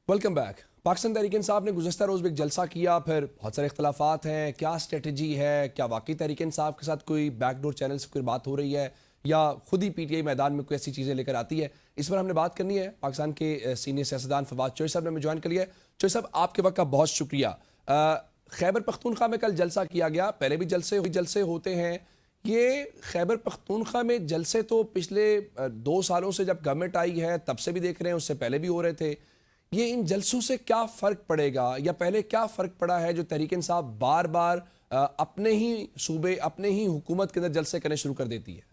Welcome back. Pakistan Tehreek Insaf ने गुज़श्ता रोज़ भी एक जलसा किया, फिर बहुत सारे इख्तलाफात हैं। क्या स्ट्रेटजी है? क्या वाकई तहरीक इंसाफ के साथ कोई बैकडोर चैनल से कोई बात हो रही है या खुद ही पीटीआई मैदान में कोई ऐसी चीज़ें लेकर आती है? इस पर हमने बात करनी है। पाकिस्तान के सीनियर सियासतदान फवाद चौधरी साहब ने हमें ज्वाइन कर लिया है। चौधरी साहब, आपके वक्त का बहुत शुक्रिया। खैबर पख्तूनख्वा में कल जलसा किया गया, पहले भी जलसे होते हैं। ये खैबर पख्तूनख्वा में जलसे तो पिछले 2 सालों से जब गवर्नमेंट आई है तब से भी देख रहे हैं, उससे पहले भी हो रहे थे। ये इन जलसों से क्या फ़र्क पड़ेगा या पहले क्या फ़र्क पड़ा है जो तहरीक इंसाफ बार बार अपने ही सूबे, अपने ही हुकूमत के अंदर जलसे करने शुरू कर देती है?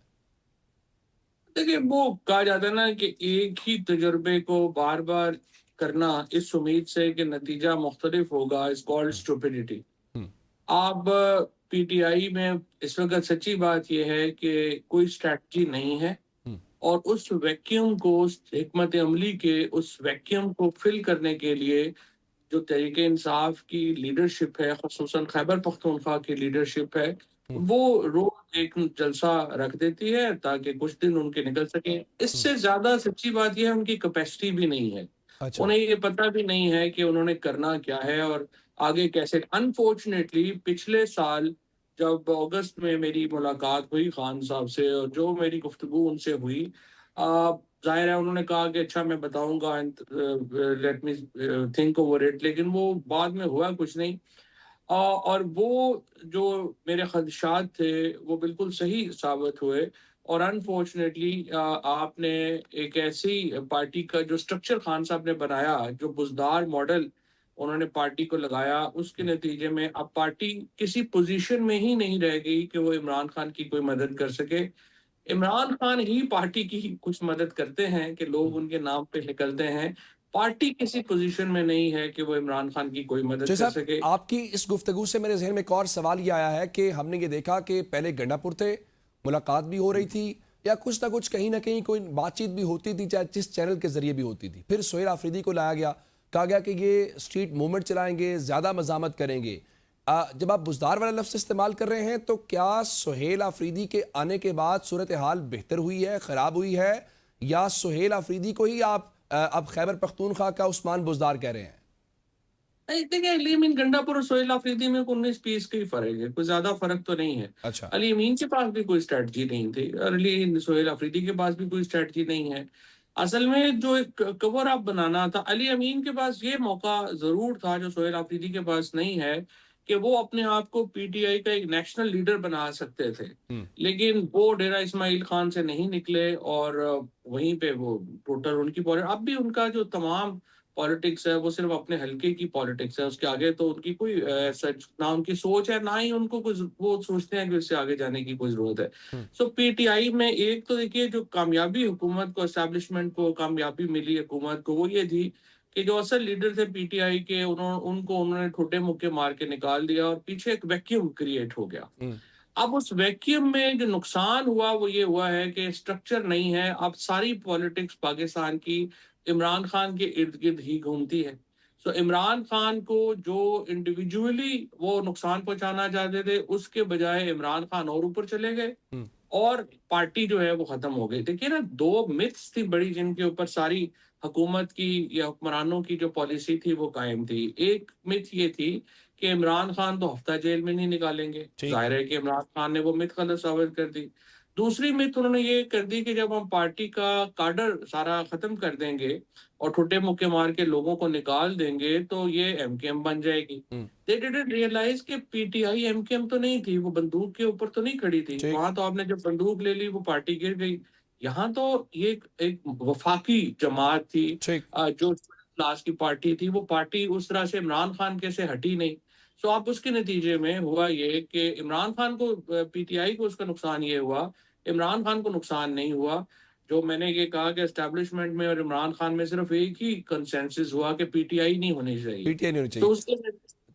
देखिए, वो कहा जाता है ना कि एक ही तजुर्बे को बार बार करना इस उम्मीद से कि नतीजा मुख्तलिफ होगा इज कॉल्ड हम्म, स्टुपिडिटी। हम्म, अब पीटीआई में इस वक्त सच्ची बात यह है कि कोई स्ट्रैटेजी नहीं है, हम्म, और उस वैक्यूम को, उस हिकमत अमली के उस वैक्यूम को फिल करने के लिए जो तहरीके इंसाफ की लीडरशिप है, ख़ुसूसन खैबर पख्तूनख्वा की लीडरशिप है, हम्म, वो रोज एक जलसा रख देती है ताकि कुछ दिन उनके निकल सके। हम्म। इससे ज्यादा सच्ची बात यह है उनकी कैपेसिटी भी नहीं है। अच्छा। उन्हें ये पता भी नहीं है कि उन्होंने करना क्या है और आगे कैसे। अनफॉर्चुनेटली पिछले साल जब अगस्त में मेरी मुलाकात हुई खान साहब से और जो मेरी गुफ्तगू उनसे हुई, जाहिर है उन्होंने कहा कि अच्छा मैं बताऊंगा, let me think over it, लेकिन वो बाद में हुआ कुछ नहीं। और वो जो मेरे खदशात थे वो बिल्कुल सही साबित हुए। और अनफॉर्चुनेटली आपने एक ऐसी पार्टी का जो स्ट्रक्चर खान साहब ने बनाया, जो बुजदार मॉडल उन्होंने पार्टी को लगाया, उसके हम्म, नतीजे में अब पार्टी किसी पोजीशन में ही नहीं रह गई कि वो इमरान खान की कोई मदद कर सके। इमरान खान ही पार्टी की कुछ मदद करते हैं कि लोग हम्म। उनके नाम पे निकलते हैं। पार्टी किसी पोजीशन में नहीं है कि वो इमरान खान की कोई मदद जय कर साहब, सके। आपकी इस गुफ्तगू से मेरे जहन में एक और सवाल ये आया है कि हमने ये देखा कि पहले गंडापुर थे, मुलाकात भी हो रही थी या कुछ ना कुछ कहीं ना कहीं कोई बातचीत भी होती थी, चाहे जिस चैनल के जरिए भी होती थी। फिर सोहेल आफरीदी को लाया गया, कहा गया कि ये स्ट्रीट मूवमेंट चलाएंगे, ज़्यादा मजामत करेंगे। जब आप बुजदार वाला लफ्ज़ इस्तेमाल कर रहे हैं तो क्या सोहेल आफरीदी के आने के बाद सूरत हाल बेहतर हुई है, ख़राब हुई है, या सोहेल आफरीदी को ही आप अब खैबर पख्तूनख्वा का उस्मान बुजदार कह रहे हैं? नहीं, देखिए, अली अमीन गंडापुर और सोहेल आफरीदी में 19-20 का ही फर्क है, कोई ज्यादा फर्क तो नहीं है। अच्छा। अली अमीन के पास भी कोई स्ट्रेटजी नहीं थी और अली सोहेल आफरीदी के पास भी कोई स्ट्रेटजी नहीं है। असल में जो एक कवर अप बनाना था, अली अमीन के पास ये मौका जरूर था जो सोहेल आफरीदी के पास नहीं है, कि वो अपने आप को पीटीआई का एक नेशनल लीडर बना सकते थे। हम्म, लेकिन वो डेरा इस्माइल खान से नहीं निकले और वहीं पे वो टोटल उनकी अब भी उनका जो तमाम पॉलिटिक्स है वो सिर्फ अपने हल्के की पॉलिटिक्स है। उसके आगे तो उनकी कोई सच ना उनकी सोच है, ना ही उनको कुछ वो सोचते हैं कि इससे आगे जाने की कोई जरूरत है। हम्म, सो पीटीआई में एक तो देखिए, जो कामयाबी हुकूमत को, एस्टेब्लिशमेंट को कामयाबी मिली हुकूमत को, वो ये थी कि जो असल लीडर थे पीटीआई के, उन्होंने ठोटे मुक्के मार के निकाल दिया और पीछे एक वैक्यूम क्रिएट हो गया। हम्म, अब उस वैक्यूम में जो नुकसान हुआ वो ये हुआ है कि स्ट्रक्चर नहीं है। अब सारी पॉलिटिक्स पाकिस्तान की इमरान खान के इर्द गिर्द ही घूमती है। सो इमरान खान को जो इंडिविजुअली वो नुकसान पहुंचाना चाहते थे, उसके बजाय इमरान खान और ऊपर चले गए हम्म, और पार्टी जो है वो खत्म हो गई। देखिए ना, दो मिथ्स थी बड़ी जिनके ऊपर सारी हुकूमत की या हुक्मरानों की जो पॉलिसी थी वो कायम थी। एक मिथ ये थी कि इमरान खान तो हफ्ता जेल में नहीं निकालेंगे। ठीक। जाहिर है कि इमरान खान ने वो मिथ गलत साबित कर दी। दूसरी मिथ उन्होंने ये कर दी कि जब हम पार्टी का काडर सारा खत्म कर देंगे और ठुड्डे मुक्के मार के लोगों को निकाल देंगे तो ये एमकेएम बन जाएगी। हम्म, दे डिडंट रियलाइज कि पीटीआई एमकेएम तो नहीं थी, वो बंदूक के ऊपर तो नहीं खड़ी थी। ठीक, वहां तो आपने जब बंदूक ले ली वो पार्टी गिर गई। यहाँ तो ये एक वफाकी जमात थी, ठीक। जो क्लास की पार्टी थी। वो पार्टी उस तरह से इमरान खान के से हटी नहीं। सो अब उसके नतीजे में हुआ ये कि इमरान खान को, पीटीआई को उसका नुकसान ये हुआ, इमरान खान को नुकसान नहीं हुआ। जो मैंने ये कहा कि एस्टेब्लिशमेंट में और इमरान खान में सिर्फ एक ही कंसेंसस हुआ कि पीटीआई नहीं होनी चाहिए। पीटीआई नहीं होनी तो चाहिए।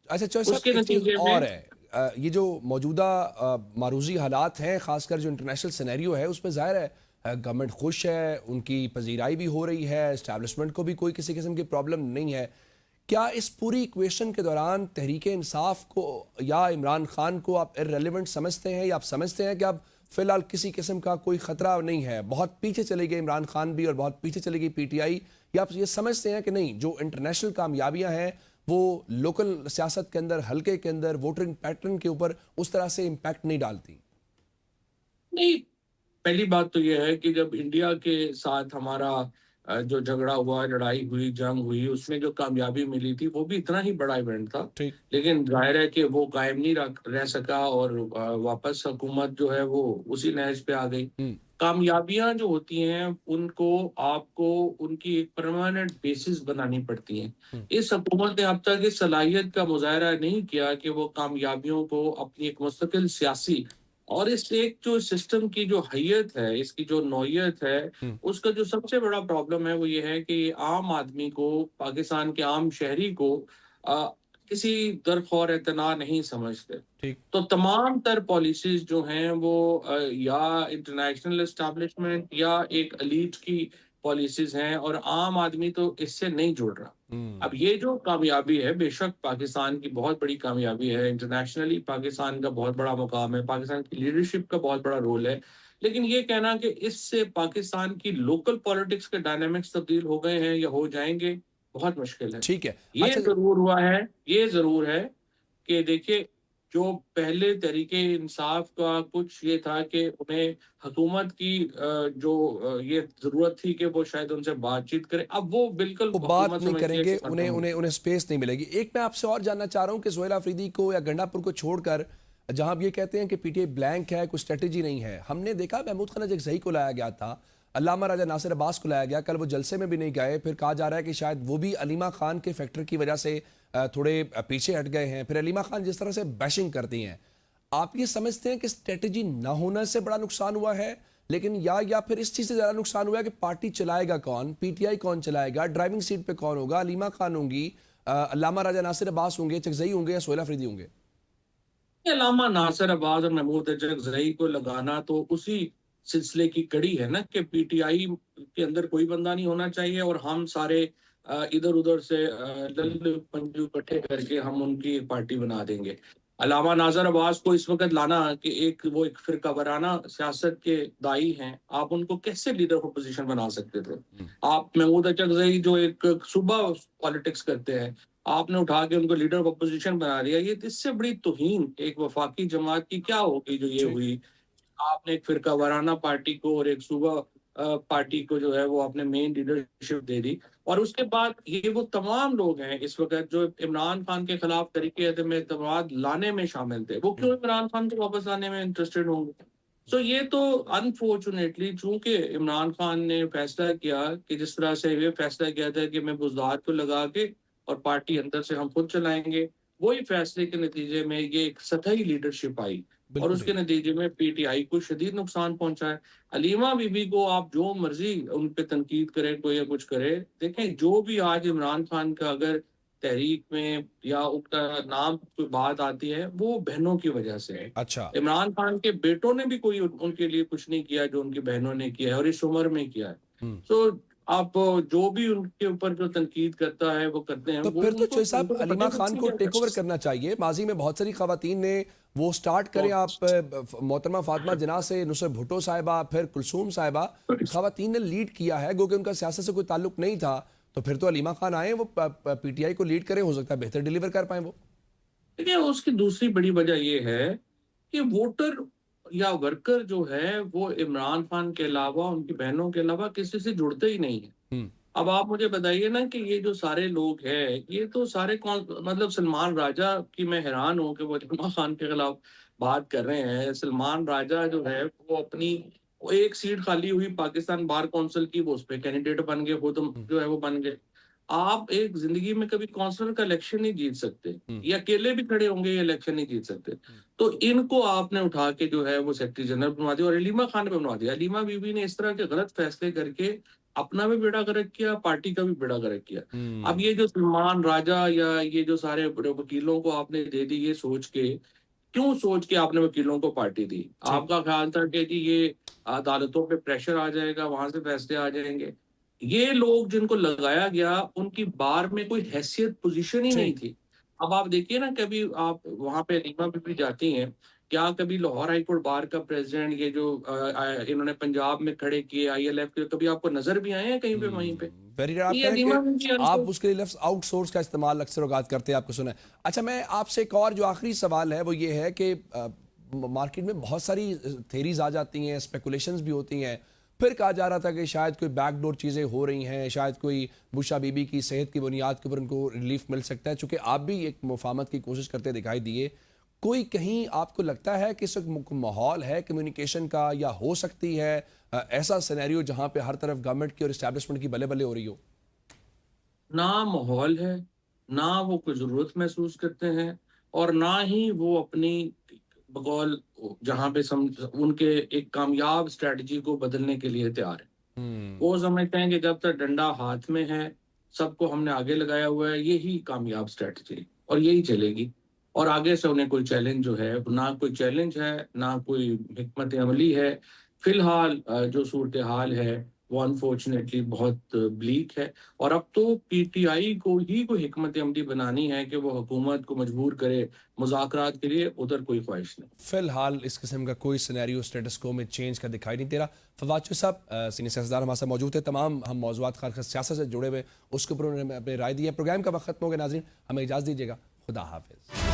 अच्छा चौधरी साहब, उसके एक चीज़ नतीजे और में है। ये जो मौजूदा मारूजी हालात हैं, खासकर जो इंटरनेशनल सिनेरियो है, उसमें ज़ाहिर है गवर्नमेंट खुश है, उनकी पजीराई भी हो रही है, इस्टेब्लिशमेंट को भी कोई किसी किस्म की प्रॉब्लम नहीं है। क्या इस पूरी इक्वेशन के दौरान तहरीक इंसाफ को या इमरान खान को आप इररेलेवेंट समझते हैं, या आप समझते हैं कि अब फिलहाल किसी किस्म का कोई खतरा नहीं है, बहुत पीछे चले गए इमरान खान भी और बहुत पीछे चली गई पीटीआई, या आप ये समझते हैं कि नहीं, जो इंटरनेशनल कामयाबियां हैं वो लोकल सियासत के अंदर, हल्के के अंदर, वोटिंग पैटर्न के ऊपर उस तरह से इम्पैक्ट नहीं डालती? नहीं, पहली बात तो ये है कि जब इंडिया के साथ हमारा जो झगड़ा हुआ, लड़ाई हुई, जंग हुई, उसमें जो कामयाबी मिली थी, वो भी इतना ही बड़ा इवेंट था। ठीक। लेकिन ज़ाहिर है कि वो कायम नहीं रह सका और वापस हुकूमत जो है वो उसी नहज पे आ गई। हम्म। कामयाबियाँ जो होती हैं, उनको आपको उनकी एक परमानेंट बेसिस बनानी पड़ती हैं। हम्म। इस हुकूमत ने अब तक इस सलाहियत का मुज़ाहरा नहीं किया कि वो कामयाबियों को अपनी एक मुस्तकिल सियासी और इस एक जो सिस्टम की जो हैयत है, इसकी जो नौयत है, हम्म। उसका जो सबसे बड़ा प्रॉब्लम है वो ये है कि आम आदमी को, पाकिस्तान के आम शहरी को किसी दरख़ौर एतना नहीं समझते। ठीक। तो तमाम तर पॉलिसीज़ जो हैं वो या इंटरनेशनल एस्टेब्लिशमेंट या एक एलीट की पॉलिसीज़ हैं और आम आदमी तो इससे नहीं जुड़ रहा। अब हम्म। ये जो कामयाबी है, बेशक पाकिस्तान की बहुत बड़ी कामयाबी है, इंटरनेशनली पाकिस्तान का बहुत बड़ा मुकाम है, पाकिस्तान की लीडरशिप का बहुत बड़ा रोल है। लेकिन ये कहना कि इससे पाकिस्तान की लोकल पॉलिटिक्स के डायनामिक्स तब्दील हो गए हैं या हो जाएँगे, बहुत मुश्किल है। ठीक है। ये अच्छा। ज़रूर हुआ है, ये ज़रूर है कि देखिए, जो पहले तरीके इंसाफ का कुछ ये था कि उन्हें हुकूमत की ये ज़रूरत थी कि वो शायद उनसे बातचीत करें, अब वो बिल्कुल वो बात हुकूमत नहीं समझती है करेंगे, कि खत्म उन्हें हो उन्हें गया। उन्हें स्पेस नहीं मिलेगी। एक मैं आपसे और जानना चाह रहा हूं कि सोहेल अफरीदी को या गंडापुर को छोड़कर, जहां आप ये कहते हैं कि पीटीआई ब्लैंक है, कोई स्ट्रेटेजी नहीं है, हमने देखा महमूद खान जगजई को लाया गया था, अल्लामा राजा नासिर अब्बास को लाया गया, कल वो जलसे में भी नहीं गए, फिर कहा जा रहा है कि शायद वो भी अलीमा खान के फैक्टर की वजह से थोड़े पीछे हट गए हैं। फिर अलीमा खान जिस तरह से बैशिंग करती हैं, आप ये समझते हैं कि स्ट्रेटेजी ना होने से बड़ा नुकसान हुआ है, लेकिन या फिर इस चीज से ज्यादा नुकसान हुआ है कि पार्टी चलाएगा कौन, पीटीआई कौन चलाएगा, ड्राइविंग सीट पे कौन होगा, अलीमा खान होंगी, अल्लामा राजा नासिर अब्बास होंगे, चगजई होंगे या सोहेल अफरीदी होंगे? अल्लामा नासिर अब्बास और महमूद जगज़ई को लगाना तो उसी सिलसिले की कड़ी है ना कि पीटीआई के अंदर कोई बंदा नहीं होना चाहिए और हम सारे इधर-उधर से हम्म। लल्लू पंजू इकट्ठे करके हम उनकी एक पार्टी बना देंगे। अल्लामा नासिर अब्बास को इस वक़्त लाना कि वो एक फ़िरका वाराना सियासत के दाई हैं, आप उनको कैसे लीडर ऑफ अपोज़िशन बना सकते थे? हम्म। आप महमूद जगज़ई जो एक सूबा पॉलिटिक्स करते हैं, आपने उठा के उनको लीडर ऑफ अपोजिशन बना दिया। ये इससे बड़ी तौहीन एक वफाकी जमात की क्या होगी जो ये ठीक। हुई। आपने एक फिरका वाराना पार्टी को और एक सूबा पार्टी को जो है वो आपने मेन लीडरशिप दे दी और उसके बाद ये वो तमाम लोग हैं इस वक्त जो इमरान खान के खिलाफ तरीके में एतमाद लाने में शामिल थे, वो क्यों हम्म। इमरान खान को वापस लाने में इंटरेस्टेड होंगे? तो ये तो अनफॉर्चुनेटली चूंकि इमरान खान ने फैसला किया कि जिस तरह से ये फैसला किया था कि मैं बुजदार को लगा के और पार्टी अंदर से हम खुद चलाएंगे, वही फैसले के नतीजे में ये एक सतही लीडरशिप आई और बिल्कुल उसके ठीक। नतीजे में पीटीआई को शदीद नुकसान पहुंचा है। अलीमा बीबी को आप जो मर्जी उन पे तनकीद करें, कोई या कुछ करे, देखें जो भी आज इमरान खान का अगर तहरीक में या उनका नाम कोई बात आती है, वो बहनों की वजह से है। अच्छा। इमरान खान के बेटों ने भी कोई उनके लिए कुछ नहीं किया जो उनकी बहनों ने किया है और इस उम्र में किया है। हम्म। तो आप जो भी उनके ऊपर जो तनकीद करता है वो करते हैं, तो वो फिर तो उनको चोई साहब उनको तो अलीमा पता खान नहीं को क्या टेक ओवर करना चाहिए। माजी में बहुत सारी खवातीन ने वो स्टार्ट करें, आप मोहतरमा फातिमा जना से नुसरत भुट्टो साहिबा, फिर कुलसूम साहिबा, खवातीन ने लीड किया है, गो कि उनका सियासत से कोई ताल्लुक नहीं था, तो फिर तो अलीमा खान आए, वो पीटीआई को लीड करें, हो सकता है बेहतर डिलीवर कर पाए वो। देखिए, उसकी दूसरी बड़ी वजह ये है कि वोटर या वर्कर जो है वो इमरान खान के अलावा, उनकी बहनों के अलावा किसी से जुड़ते ही नहीं है। हम्म। अब आप मुझे बताइए ना कि ये जो सारे लोग हैं, ये तो सारे कौन, मतलब सलमान राजा की मैं हैरान हूँ कि वो इमरान खान के खिलाफ बात कर रहे हैं। सलमान राजा जो है वो अपनी वो एक सीट खाली हुई पाकिस्तान बार कौंसिल की, वो उस पे कैंडिडेट बन गए, खुद हम्म। जो है वो बन गए। आप एक जिंदगी में कभी कौंसलर का इलेक्शन नहीं जीत सकते, हम्म। ये अकेले भी खड़े होंगे ये इलेक्शन नहीं जीत सकते। तो इनको आपने उठा के जो है वो सेक्रेटरी जनरल बनवा दिया और अलीमा खान पे बनवा दिया। अलीमा बीबी ने इस तरह के गलत फैसले करके अपना भी बेड़ा गर्क किया, पार्टी का भी बेड़ा गर्क किया। अब हम्म। ये जो सलमान राजा या ये जो सारे बड़े वकीलों को आपने दे दी, ये सोच के, क्यों सोच के आपने वकीलों को पार्टी दी? ठीक। आपका ख्याल था कि जी ये अदालतों पे प्रेशर आ जाएगा, वहां से फैसले आ जाएंगे। ये लोग जिनको लगाया गया, उनकी बार में कोई हैसियत पोजीशन ही नहीं ठीक। थी। अब आप देखिए ना, कभी आप वहां पे रीमा भी जाती हैं, क्या कभी लाहौर हाई कोर्ट बार का प्रेसिडेंट ये जो इन्होंने पंजाब में खड़े किए आईएलएफ के, कभी आपको नजर भी आए हैं कहीं पे वहीं पे? वेरी आप ये कह रहे अजीमा हैं कि है आप उनको। उसके लिए लफ्ज़ आउटसोर्स का इस्तेमाल अक्सर औकात करते हैं, आपको सुना है। अच्छा, मैं आपसे एक और जो आखिरी सवाल है वो ये है कि मार्केट में बहुत सारी थेरीज आ जाती हैं, स्पेकुलेशंस भी होती हैं। फिर कहा जा रहा था कि शायद कोई बैकडोर चीज़ें हो रही हैं, शायद कोई बुशा बीबी की सेहत की बुनियाद के ऊपर उनको रिलीफ मिल सकता है। चूँकि आप भी एक मुफाहमत की कोशिश करते दिखाई दिए, कोई कहीं आपको लगता है कि इस वक्त माहौल है कम्युनिकेशन का, या हो सकती है ऐसा सिनेरियो जहाँ पे हर तरफ गवर्नमेंट की और इस्टेब्लिशमेंट की बल्ले बल्ले हो रही हो? ना माहौल है, ना वो कोई ज़रूरत महसूस करते हैं और ना ही वो अपनी बकौल जहाँ पे उनके एक कामयाब स्ट्रैटेजी को बदलने के लिए तैयार हैं। हम्म। वो समझते हैं कि जब तक डंडा हाथ में है, सबको हमने आगे लगाया हुआ है, यही कामयाब स्ट्रैटेजी है और यही चलेगी। और आगे से उन्हें कोई चैलेंज जो है, ना कोई चैलेंज है, ना कोई हिकमत अमली है। फिलहाल जो सूरत-ए-हाल है, वो अनफॉर्चुनेटली बहुत ब्लीक है और अब तो पीटीआई को ही कोई हिकमत अमली बनानी है कि वो हुकूमत को मजबूर करे मुज़ाकरात के लिए, उधर कोई ख्वाहिश नहीं। फिलहाल इस किस्म का कोई सिनेरियो स्टेटस को में चेंज का दिखाई नहीं दे रहा। फवाद चौधरी साहब सीनियर सियासतदान हमारे साथ मौजूद थे। तमाम हम मौजूद खास सियासत से जुड़े हुए उसके ऊपर उन्होंने अपनी राय दी है। प्रोग्राम का वक्त खत्म हो गया नाज़रीन, हमें इजाज़त दीजिएगा। खुदा हाफिज़।